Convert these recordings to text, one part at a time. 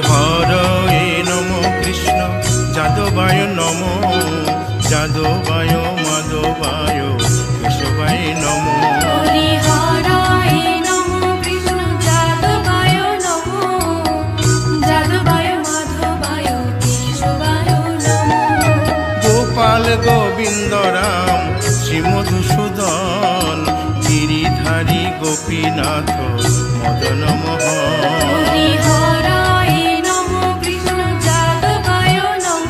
হরয়ে নম কৃষ্ণ যাদবায় নম যাদবায় মাধবায় কেশবায় নম হরি হরায় নম কৃষ্ণ যাদবায় নম যাদবায় মাধবায় কেশবায় নম গোপাল গোবিন্দ রাম শ্রী মধুসূদন গিরিধারী গোপীনাথ মদন মোহন হরি হরায় নম কৃষ্ণ যাদবায় নম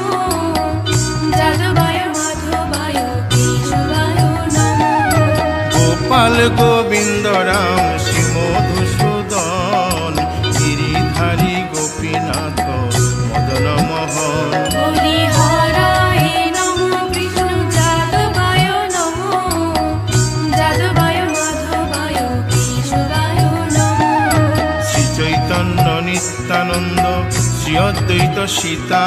যাদবায় মাধবায় কেশবায় নম গোপাল গোবিন্দ রাম শ্রী মধুসূদন গিরিধারী গোপীনাথ মদন মোহন হরি হরায় নম কৃষ্ণ যাদবায় নম যাদবায় মাধবায় কেশবায় নম শ্রী চৈতন্য নিত্যানন্দ শ্রী অদ্বৈত সীতা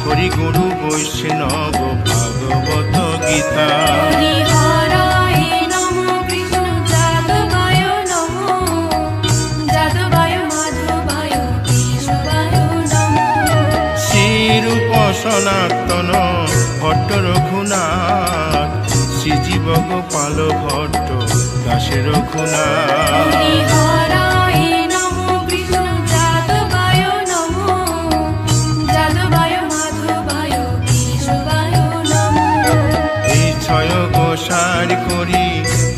হরি গুরু বৈষ্ণব ভাগবত গীতা হরি হরায় নম কৃষ্ণ যাদবায় নম যাদবায় মাধবায় কেশবায় নম শ্রীরূপ সনাতন ভট্ট রঘুনাথ শ্রীজীব গোপাল ভট্ট দাসে রঘুনাথ হরি হরায় নম কৃষ্ণ যাদবায় নম যাদবায় মাধবায় কেশবায় নম এই ছয় গোসার করি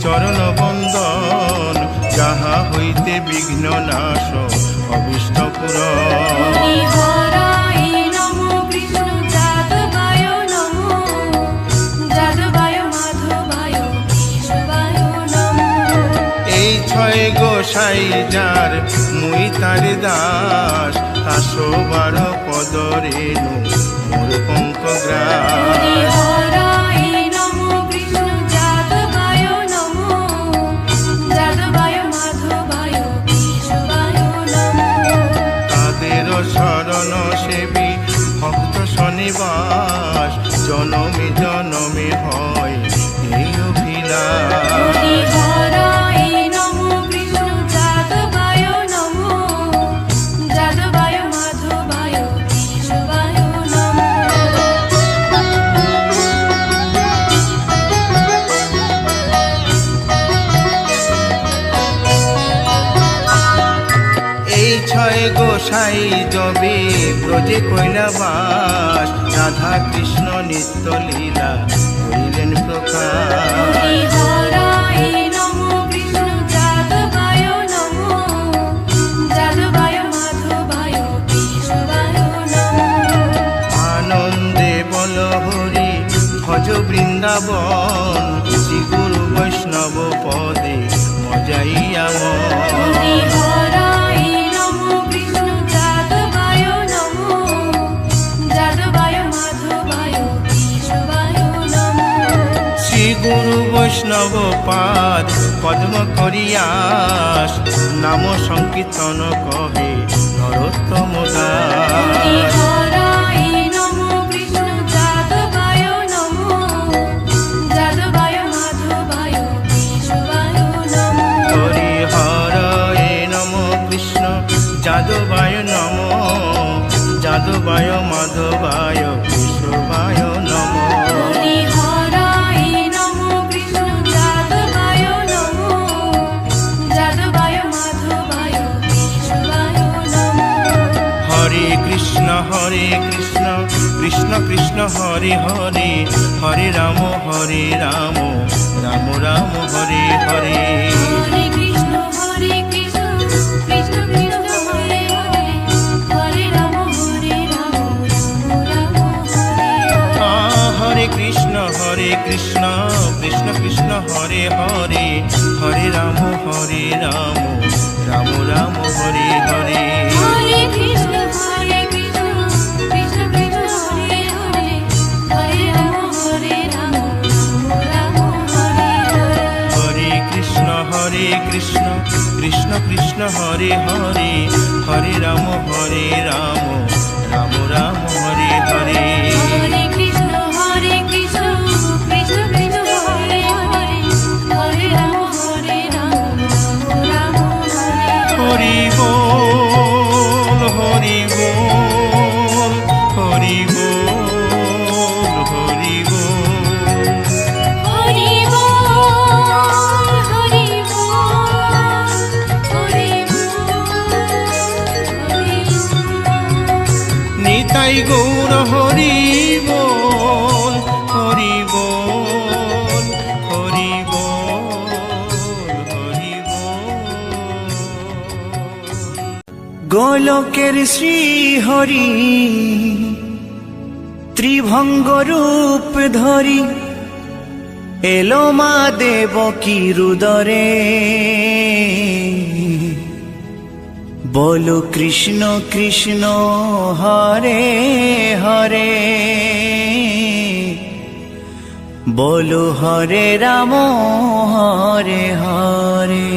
চরণ বন্দন যাহা হইতে বিঘ্ন নাশ অভিষ্ট পুরন হরি হরায় নম কৃষ্ণ যাদবায় নম যাদবায় মাধবায় কেশবায় নম এই ছয় গোসাই যার মুই তার দাস আসো বার পদ রেণু মোর পঙ্ক হরি গ্রাস হরায় নম কৃষ্ণ যাদবায় নম যাদবায় মাধবায় কেশবায় নম তাদের শরণ সেবী ভক্ত শনিবাস জনমে জনমে হয় এই অভিলাষ হরি হরায় নম কৃষ্ণ যাদবায় নম যাদবায় মাধবায় কেশবায় নম এই ছয় গোসাই যবে ব্রজে কৈলাবাস রাধা কৃষ্ণ নিত্য লীলা করিলেন প্রকাশ হরি হরায় নম কৃষ্ণ যাদবায় নম যাদবায় মাধবায় কেশবায় নম আনন্দে বল হরি ভজ বৃন্দাবন শ্রী গুরু বৈষ্ণব পদে মজাইয়া হরি হরায় নম কৃষ্ণ যাদবায় নম যাদবায় মাধবায় কেশবায় নম শ্রী গুরু বৈষ্ণব পাদ পদ্ম করিয়াস নাম সংকীর্তন কহে নরোত্তম হরি দাস হরায় নম কৃষ্ণ যাদবায় নম যাদবায় মাধবায় কেশবায় নম হরি হরয়ে নম কৃষ্ণ যাদবায় নম যাদবায় মাধবায় কেশবায় নম হরি হরায় নম কৃষ্ণ যাদবায় নম যাদবায় মাধবায় কেশবায় নম হরে কৃষ্ণ কৃষ্ণ কৃষ্ণ হরে হরে হরে রাম রাম রাম হরে হরে হরে কৃষ্ণ কৃষ্ণ কৃষ্ণ হরে হরে হরে রাম রাম হরে হরে কৃষ্ণ কৃষ্ণ কৃষ্ণ হরে হরে হরে রাম রাম রাম হরে হরে হরে কৃষ্ণ কৃষ্ণ কৃষ্ণ হরে হরে হরে রাম রাম হরে হরে হরে কৃষ্ণ কৃষ্ণ কৃষ্ণ হরে হরে হরে রাম রাম রাম হরে হরে হরে কৃষ্ণ কৃষ্ণ কৃষ্ণ হরে হরে হরে রাম রাম হরে হরে হরি বল গৌর হরি বল, হরি বল, হরি বল, হরি বল। গোলকের শ্রী হরি ত্রিভঙ্গ রূপ ধরি এলো মা দেবকী রুদরে। বলো কৃষ্ণ কৃষ্ণ হরে হরে, বলো হরে রাম হরে হরে।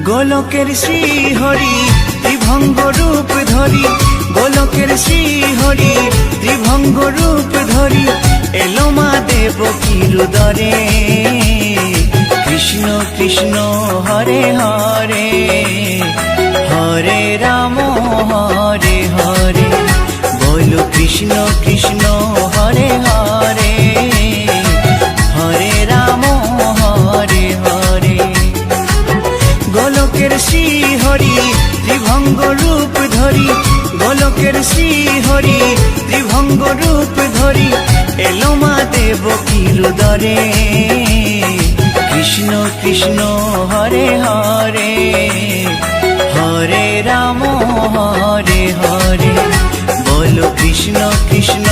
গোলকের শ্রী হরি ত্রিভঙ্গ রূপ ধরি, গোলকের শ্রী হরি ত্রিভঙ্গ রূপ ধরি এলো মা দেবকী রুদরে। কৃষ্ণ কৃষ্ণ হরে হরে, হরে রাম হরে হরে। বলো কৃষ্ণ কৃষ্ণ হরে হরে, হরে রাম হরে হরে। গোলকের শ্রী হরি ত্রিভঙ্গ রূপ ধরি, গোলকের শ্রী হরি ত্রিভঙ্গ রূপ ধরি এলো মা দেবকী রুদরে। কৃষ্ণ কৃষ্ণ হরে হরে, হরে রাম হরে হরে। বলো কৃষ্ণ কৃষ্ণ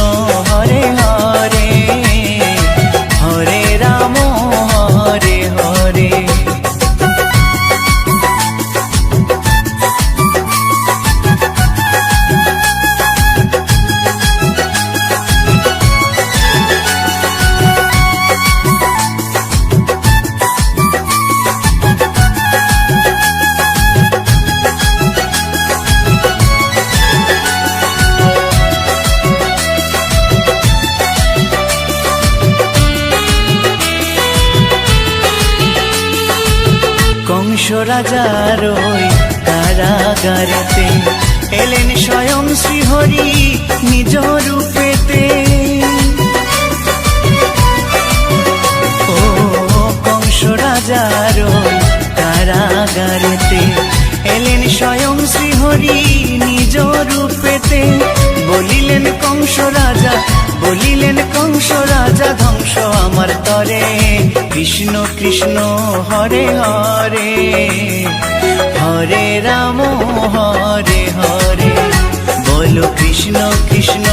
হরে হরে, হরে রাম হরে হরে। কংস রাজার ওই কারাগারেতে এলেন স্বয়ং শ্রীহরি নিজ রূপেতে। ও কংস রাজার ওই কারাগারেতে এলেন স্বয়ং শ্রীহরি নিজ রূপেতে। বলিলেন কংস রাজা, বলিলেন কংস রাজা ধ্বংস আমার তরে। কৃষ্ণ কৃষ্ণ হরে হরে, হরে রাম হরে হরে। বলো কৃষ্ণ কৃষ্ণ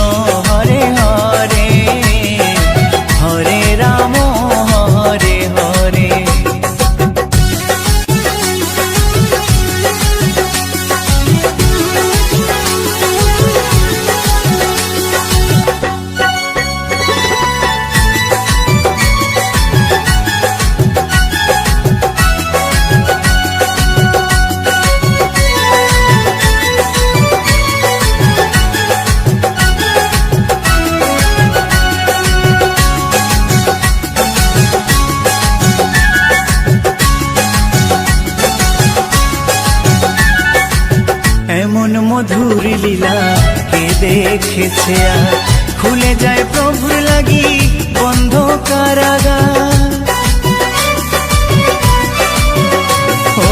হরে হরে, হরে রাম হরে হরে। এমন মধুর লীলা কে দেখেছে আর, খুলে যায় প্রভুর লাগি বন্ধ কারাগার। ও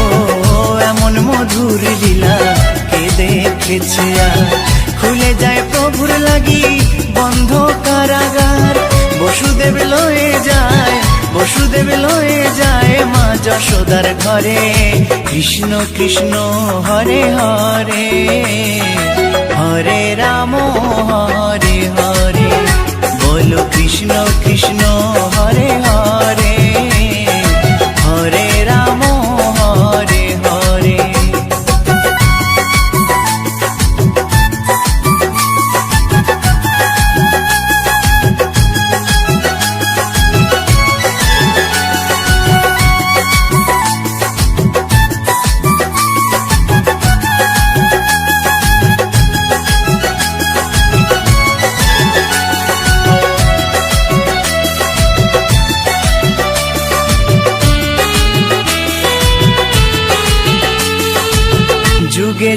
এমন মধুর লীলা কে দেখেছে আর, খুলে যায় প্রভুর লাগি বন্ধ কারাগার। বসুদেব লয়ে যায়, বসুদেব লয়ে যায় মা যশোদার ঘরে। কৃষ্ণ কৃষ্ণ হরে হরে, হরে রাম হরে হরে। বলো কৃষ্ণ কৃষ্ণ হরে হরে, হরে রাম হরে হরে।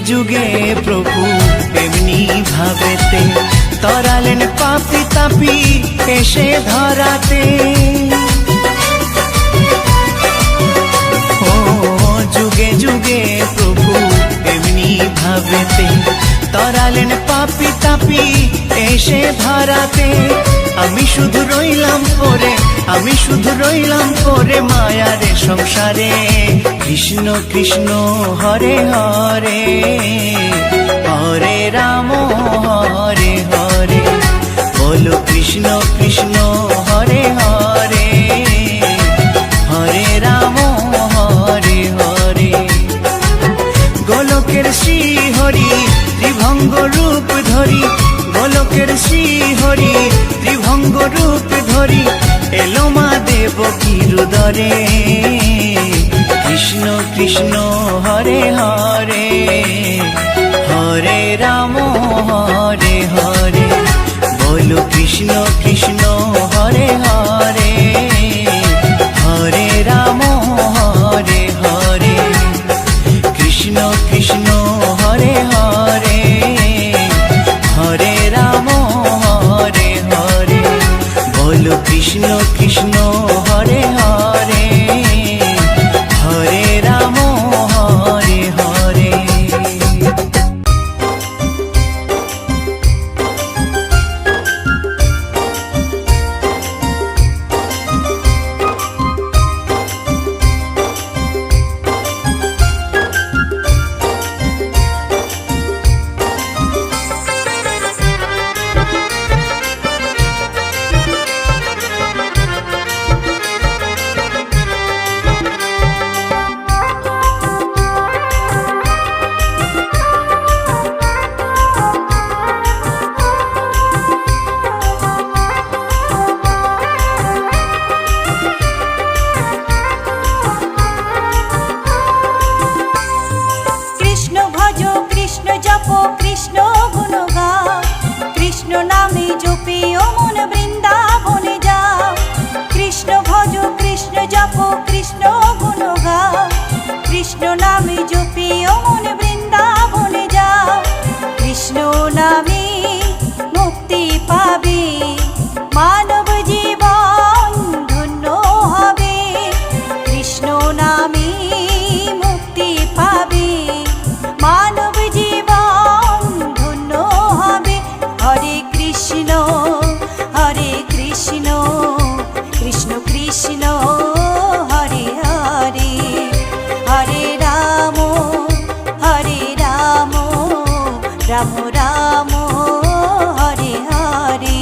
যুগে প্রভু এমনি ভাবেতে তরালেন পাপি তাপি এসে ধরাতে। ও যুগে যুগে প্রভু এমনি ভাবেতে তরালেন পাপি তাপি এসে ধরাতে। আমি শুধু রইলাম পরে, আমি শুধু রইলাম পরে মায়ারে সংসারে। কৃষ্ণ কৃষ্ণ হরে হরে, হরে রাম হরে হরে। বলো কৃষ্ণ কৃষ্ণ হরে হরে, হরে রাম হরে হরে। গোলকের শ্রী হরি ত্রিভঙ্গ রূপ ধরি, গোলকের শ্রী হরি ত্রিভঙ্গ রূপ ধরি এলো মা দেবকীর উদরে। কৃষ্ণ কৃষ্ণ হরে হরে, হরে রাম হরে হরে। বলো কৃষ্ণ কৃষ্ণ হরে হরে, হরে রাম হরে হরে। কৃষ্ণ কৃষ্ণ হরে হরে, হরে রাম হরে হরে। বলো কৃষ্ণ কৃষ্ণ হরে হরে, হরে রাম হরে হরে। কৃষ্ণ নামে জপিও মন বৃন্দাবনে যাও। কৃষ্ণ নামে মুক্তি পাবে, মানব জীবন ধন্য হবে। কৃষ্ণ নামে মুক্তি পাবে, মানব জীবন ধন্য হবে। হরে কৃষ্ণ হরে কৃষ্ণ, কৃষ্ণ কৃষ্ণ হরে হরে। হরে রাম রাম রাম হরে হরে।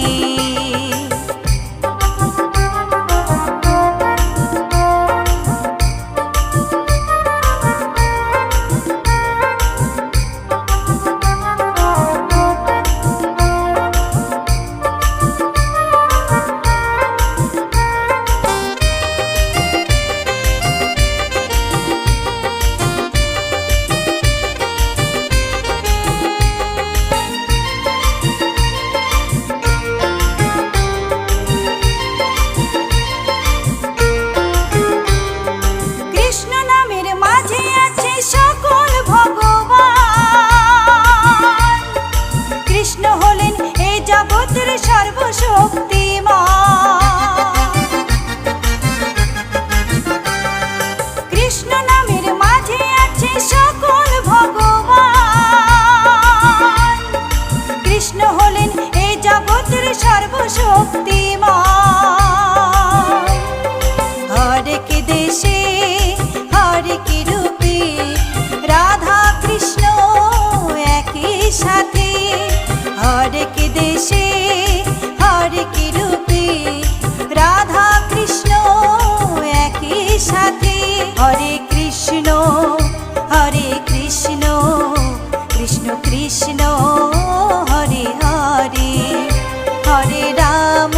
কৃষ্ণ নামের মাঝে আছে সকল ভগবান। কৃষ্ণ হলেন এই জগতের সর্বশক্তিমান। হরেক দেশে হরেক রূপে রাধা কৃষ্ণ একই সাথে। হরেক দেশে হরেক রূপে রাধা কৃষ্ণ একই সাথে। হরে কৃষ্ণ কৃষ্ণ কৃষ্ণ হরে হরে। হরে রাম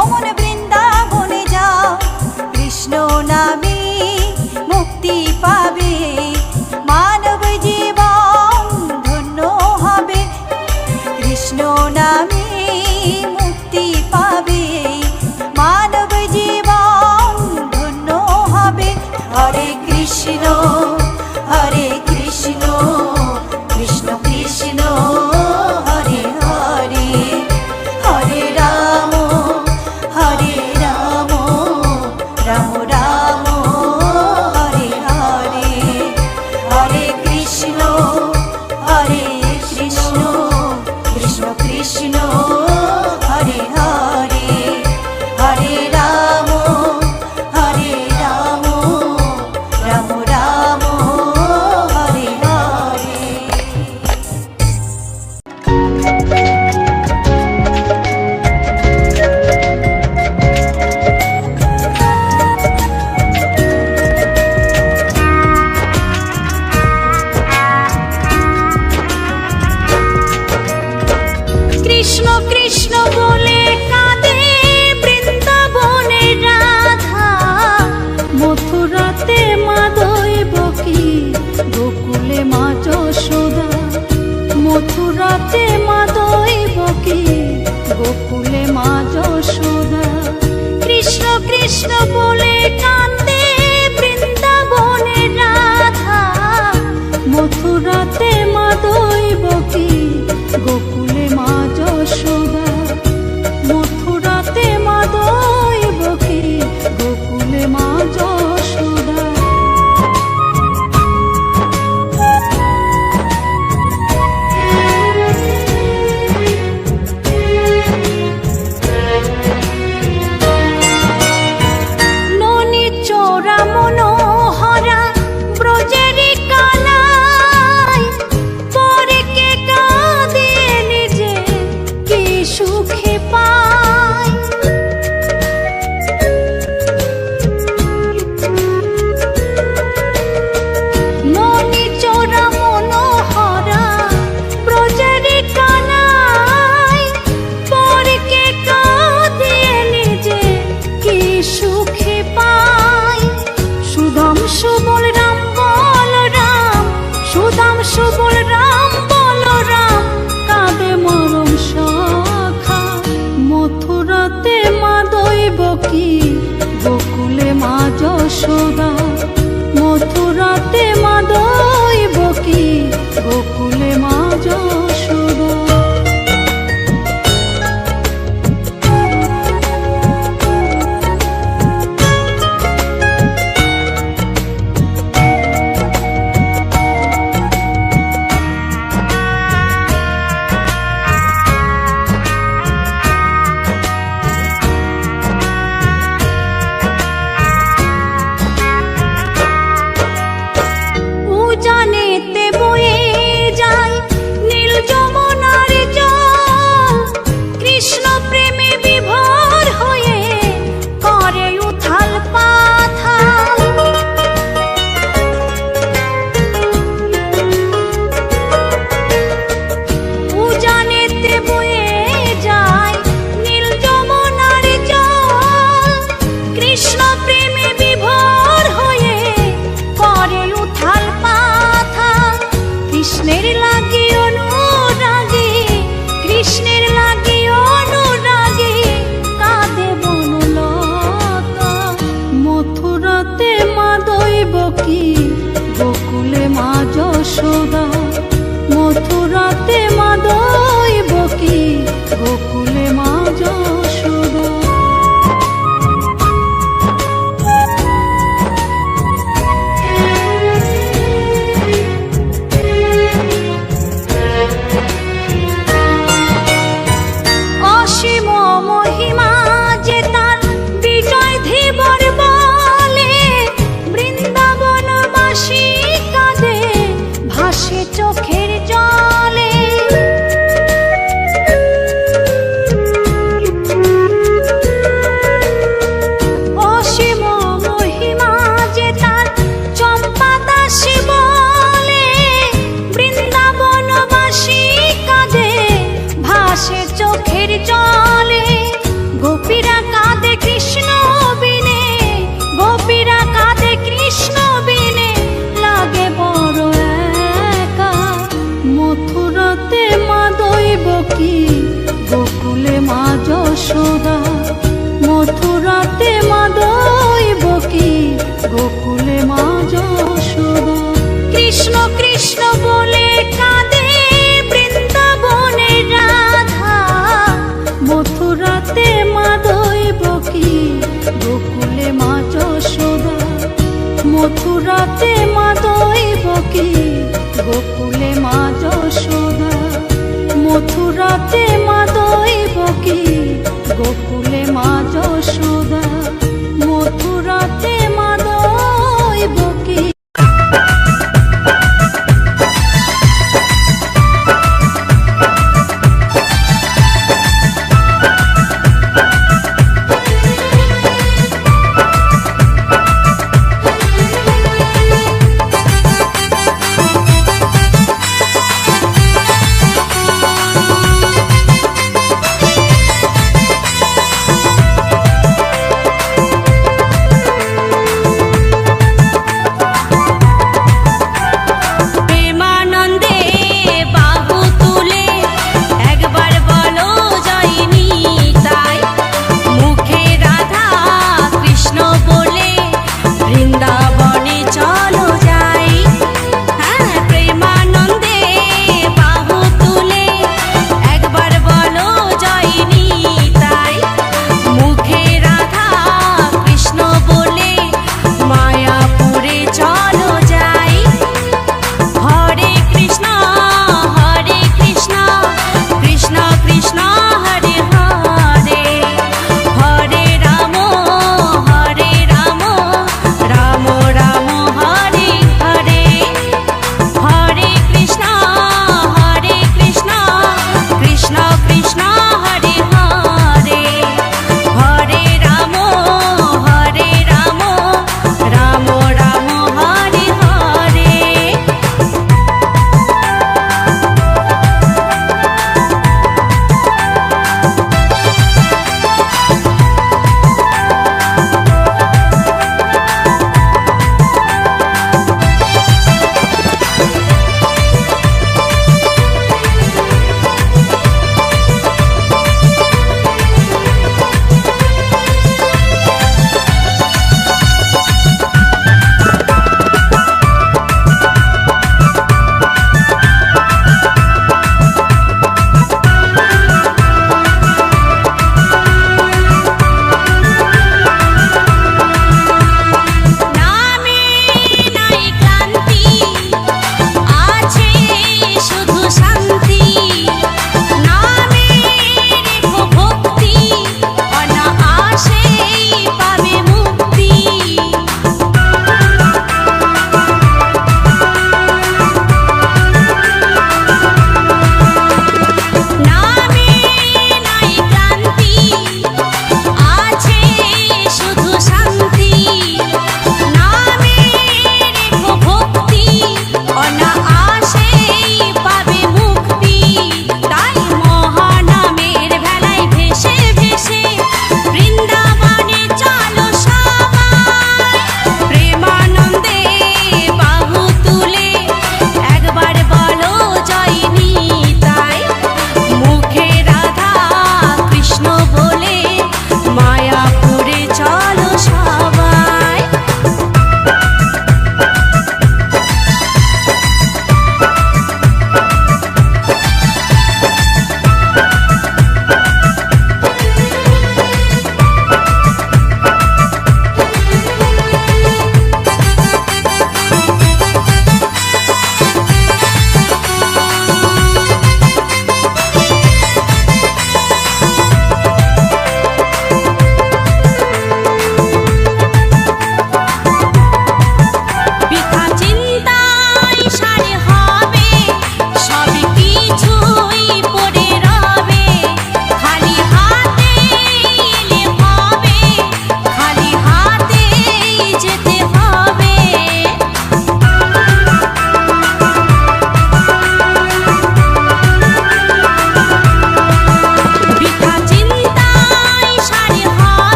অমন বৃন্দাবনে যাও, কৃষ্ণ নামে মুক্তি পাবে, মানব জীবন ধন্য হবে। কৃষ্ণ নামে মুক্তি পাবে, মানব জীবন ধন্য হবে। হরে কৃষ্ণ হরে কৃষ্ণ, কৃষ্ণ কৃষ্ণ হরে হরে, হরে রাম রাম রাম হরে হরে, হরে কৃষ্ণ কৃষ্ণ কৃষ্ণ হরে হরে, হরে রাম রাম রাম হরে হরে। কৃষ্ণ কৃষ্ণ বলে কাঁদে বৃন্দাবনের রাধা, মথুরাতে মা দৈবকী, গোকুলে মা যশোদা। মথুরাতে মা দৈবকী, গোকুলে মা যশোদা। কৃষ্ণ কৃষ্ণ বলে কাঁদে বৃন্দাবনের রাধা, মথুরাতে মা দৈবকী, গোকুলে মা যশোদা। মথুরাতে মা দৈবকী, গোকুলে মা যশোদা। ননি চোরা মনোহরা ব্রজেরি কানাই, পরে কে কাঁদিয়ে নিজে কি সুখে পায়। ননি চোরা মনোহরা ব্রজেরি কানাই, পরে কে কাঁদিয়ে নিজে কি সুখে পায়। সুদাম সুবল রাম বলরাম, সুদাম সুবল রাম বলরাম, কাঁদে মরম সখা। মথুরাতে মা দৈবকী, গোকুলে মা যশোদা। মথুরাতে মা দৈবকী, গোকুলে মা যশোদা। উজানেতে বয়ে যায় নীল যমুনার জল, কৃষ্ণ প্রেমে বিভোর হয়ে করে উথাল পাথাল। উজানেতে বয়ে যায় নীল যমুনার জল, কৃষ্ণ প্রেমে বিভোর হয়ে করে উথাল পাথাল। কৃষ্ণের লাগি অনুরাগী, কৃষ্ণের লাগি অনুরাগী, কাঁদে বনলতা। মথুরাতে মা দৈবকী, গোকুলে মা যশোদা। মথুরাতে মা দৈবকী, গোকুলে মা যশোদা। অসীম মহিমা যে তার বিজয় ধীবর বলে, বৃন্দাবনবাসী কাঁদে ভাসে চোখের জলে। মথুরাতে মা দৈবকী গোকুলে মা যশোদা মথুরাতে মা দৈবকী গোকুলে মা যশোদা মথুরাতে মা দৈবকী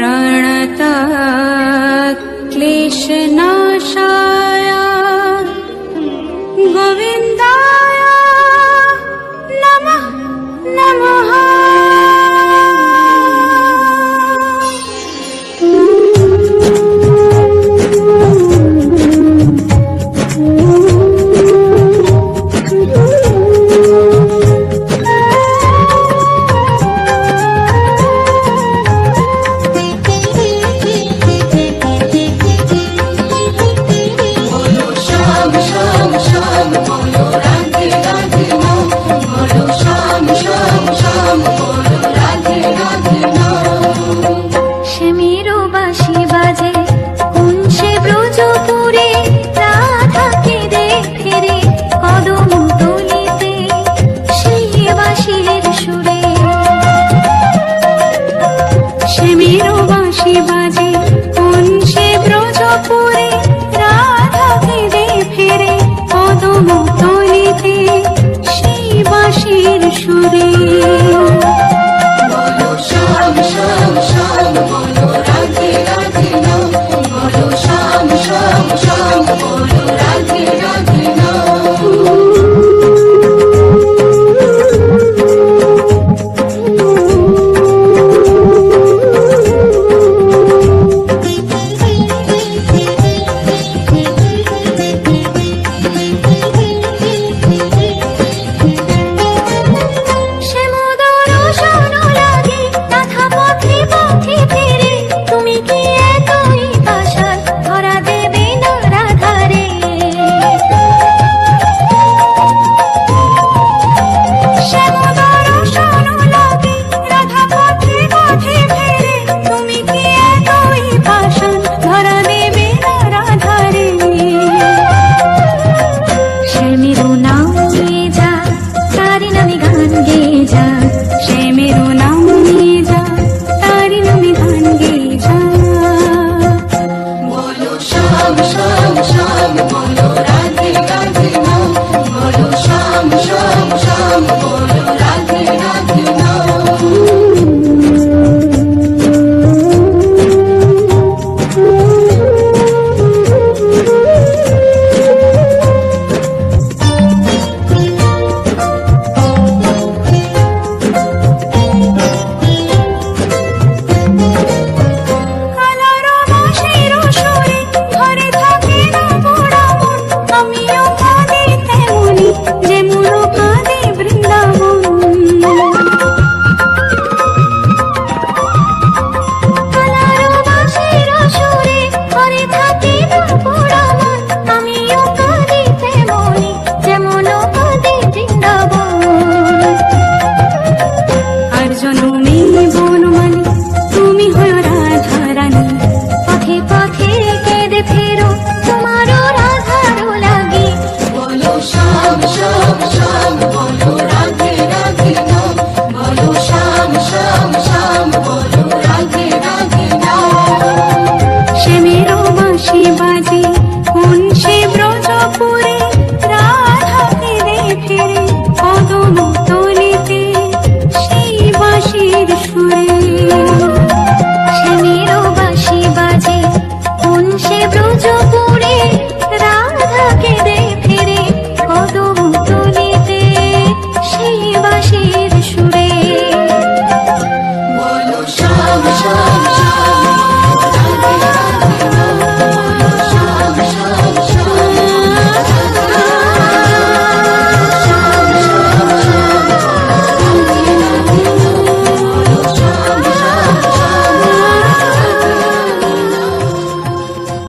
प्रणता क्लेशना